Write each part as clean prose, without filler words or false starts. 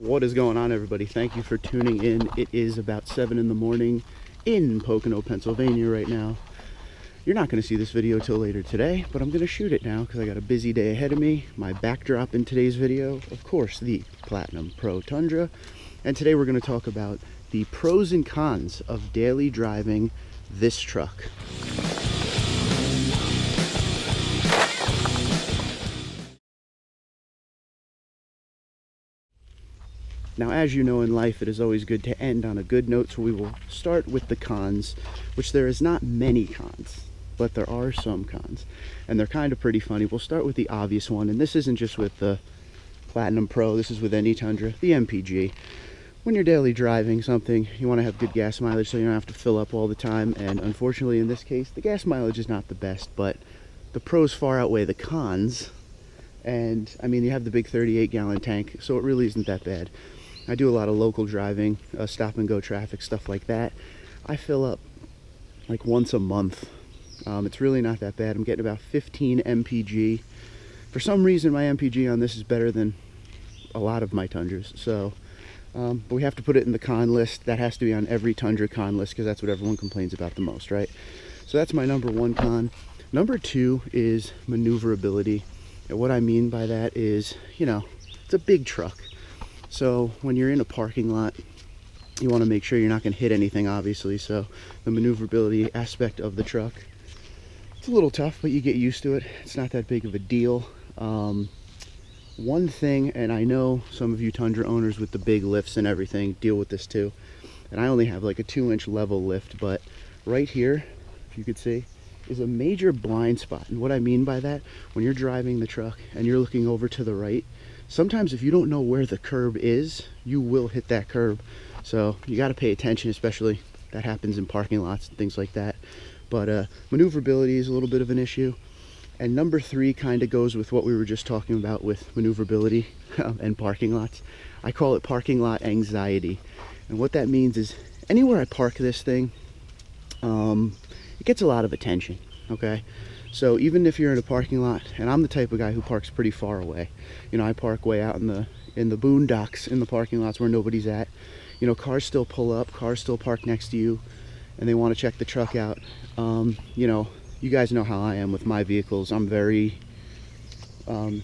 What is going on, everybody? Thank you for tuning in. It is about 7 in the morning in Pocono, Pennsylvania right now. You're not going to see this video till later today, but I'm going to shoot it now because I got a busy day ahead of me. My backdrop in today's video, of course, the Platinum Pro Tundra. And today we're going to talk about the pros and cons of daily driving this truck. Now, as you know in life, it is always good to end on a good note, so we will start with the cons, which there is not many cons, but there are some cons, and they're kind of pretty funny. We'll start with the obvious one, and this isn't just with the Platinum Pro, this is with any Tundra, the MPG. When you're daily driving something, you want to have good gas mileage so you don't have to fill up all the time, and unfortunately in this case, the gas mileage is not the best, but the pros far outweigh the cons. And I mean, you have the big 38-gallon tank, so it really isn't that bad. I do a lot of local driving, stop and go traffic, stuff like that. I fill up like once a month. It's really not that bad. I'm getting about 15 mpg. For some reason, my mpg on this is better than a lot of my Tundras. So, but we have to put it in the con list. That has to be on every Tundra con list because that's what everyone complains about the most, right? So that's my number one con. Number two is maneuverability. And what I mean by that is, you know, it's a big truck. So when you're in a parking lot, you want to make sure you're not going to hit anything, obviously. So the maneuverability aspect of the truck, it's a little tough, but you get used to it. It's not that big of a deal. One thing, and I know some of you Tundra owners with the big lifts and everything deal with this too, and I only have like a 2-inch level lift, but right here, if you could see, is a major blind spot. And what I mean by that, when you're driving the truck and you're looking over to the right, sometimes if you don't know where the curb is, you will hit that curb. So you got to pay attention, especially that happens in parking lots and things like that. But maneuverability is a little bit of an issue. And number three kind of goes with what we were just talking about with maneuverability and parking lots. I call it parking lot anxiety. And what that means is anywhere I park this thing, it gets a lot of attention, okay? So even if you're in a parking lot, and I'm the type of guy who parks pretty far away. You know, I park way out in the boondocks in the parking lots where nobody's at. You know, cars still pull up, cars still park next to you, and they want to check the truck out. You know, you guys know how I am with my vehicles. I'm very, I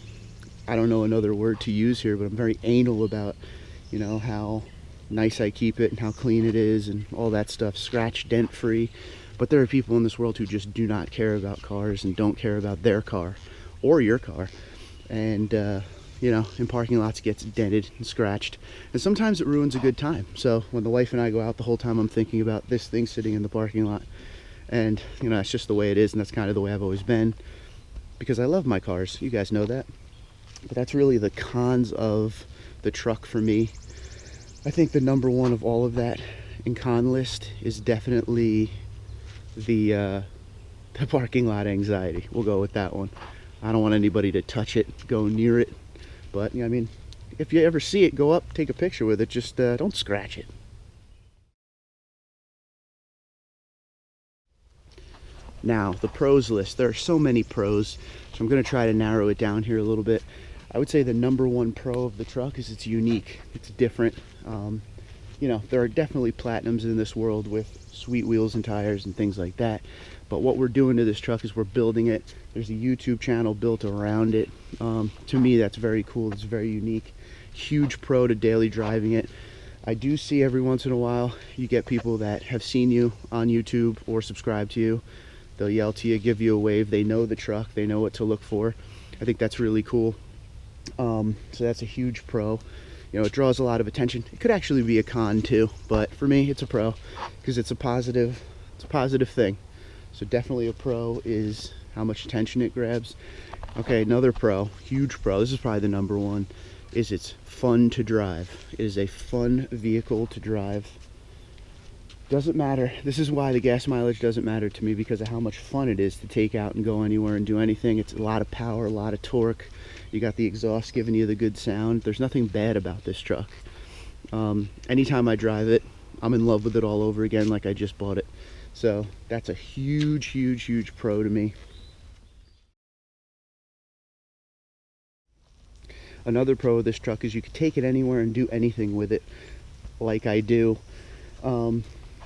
don't know another word to use here, but I'm very anal about, you know, how nice I keep it and how clean it is and all that stuff, scratch, dent free. But there are people in this world who just do not care about cars and don't care about their car or your car. And, you know, in parking lots it gets dented and scratched. And sometimes it ruins a good time. So when the wife and I go out, the whole time I'm thinking about this thing sitting in the parking lot. And, you know, that's just the way it is, and that's kind of the way I've always been. Because I love my cars. You guys know that. But that's really the cons of the truck for me. I think the number one of all of that in con list is definitely the parking lot anxiety. We'll go with that one. I don't want anybody to touch it, go near it, but I mean, if you ever see it, go up, take a picture with it, just don't scratch it. Now, the pros list. There are so many pros, so I'm going to try to narrow it down here a little bit. I would say the number one pro of the truck is it's unique, it's different. You know, there are definitely Platinums in this world with sweet wheels and tires and things like that. But what we're doing to this truck is we're building it. There's a YouTube channel built around it. To me, that's very cool. It's very unique. Huge pro to daily driving it. I do see every once in a while, you get people that have seen you on YouTube or subscribe to you. They'll yell to you, give you a wave. They know the truck. They know what to look for. I think that's really cool. So that's a huge pro. You know, it draws a lot of attention. It could actually be a con too, but for me, it's a pro because it's a positive thing. So definitely a pro is how much attention it grabs. Okay, another pro, huge pro, this is probably the number one, is it's fun to drive. It is a fun vehicle to drive. Doesn't matter. This is why the gas mileage doesn't matter to me, because of how much fun it is to take out and go anywhere and do anything. It's a lot of power, a lot of torque. You got the exhaust giving you the good sound. There's nothing bad about this truck. Anytime I drive it, I'm in love with it all over again, like I just bought it. So that's a huge, huge, huge pro to me. Another pro of this truck is you can take it anywhere and do anything with it, like I do.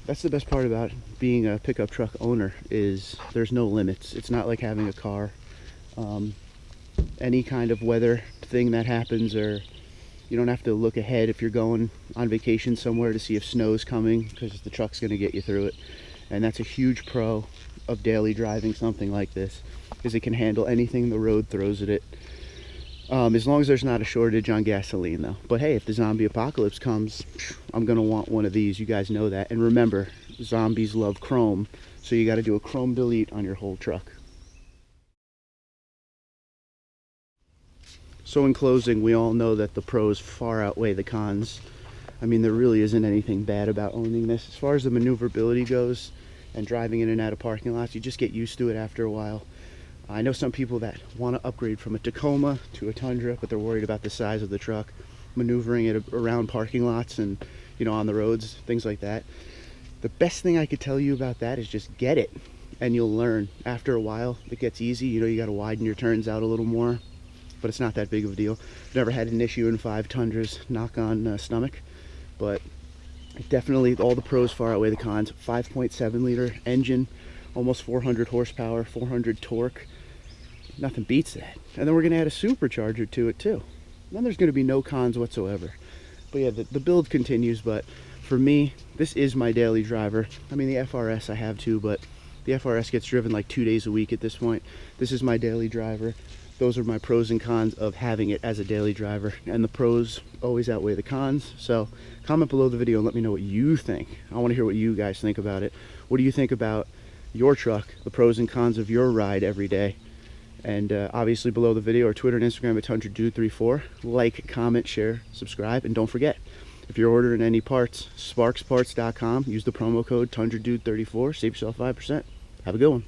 That's the best part about being a pickup truck owner, is there's no limits. It's not like having a car. Any kind of weather thing that happens, or you don't have to look ahead if you're going on vacation somewhere to see if snow's coming, because the truck's going to get you through it. And that's a huge pro of daily driving something like this, is it can handle anything the road throws at it. As long as there's not a shortage on gasoline though. But hey, if the zombie apocalypse comes, I'm gonna want one of these. You guys know that. And remember, zombies love chrome, so you got to do a chrome delete on your whole truck. So in closing, we all know that the pros far outweigh the cons. I mean, there really isn't anything bad about owning this. As far as the maneuverability goes and driving in and out of parking lots, you just get used to it after a while. I know some people that want to upgrade from a Tacoma to a Tundra, but they're worried about the size of the truck, maneuvering it around parking lots and, you know, on the roads, things like that. The best thing I could tell you about that is just get it, and you'll learn. After a while, it gets easy. You know, you got to widen your turns out a little more, but it's not that big of a deal. I've never had an issue in 5 Tundras, knock on stomach, but definitely all the pros far outweigh the cons. 5.7 liter engine, almost 400 horsepower, 400 torque. Nothing beats that. And then we're going to add a supercharger to it too. And then there's going to be no cons whatsoever. But yeah, the build continues. But for me, this is my daily driver. I mean, the FRS I have too, but the FRS gets driven like 2 days a week at this point. This is my daily driver. Those are my pros and cons of having it as a daily driver. And the pros always outweigh the cons. So comment below the video and let me know what you think. I want to hear what you guys think about it. What do you think about your truck, the pros and cons of your ride every day? And obviously below the video, or Twitter and Instagram at TundraDude34. Like, comment, share, subscribe, and don't forget, if you're ordering any parts, sparksparts.com, use the promo code TundraDude34, save yourself 5%. Have a good one.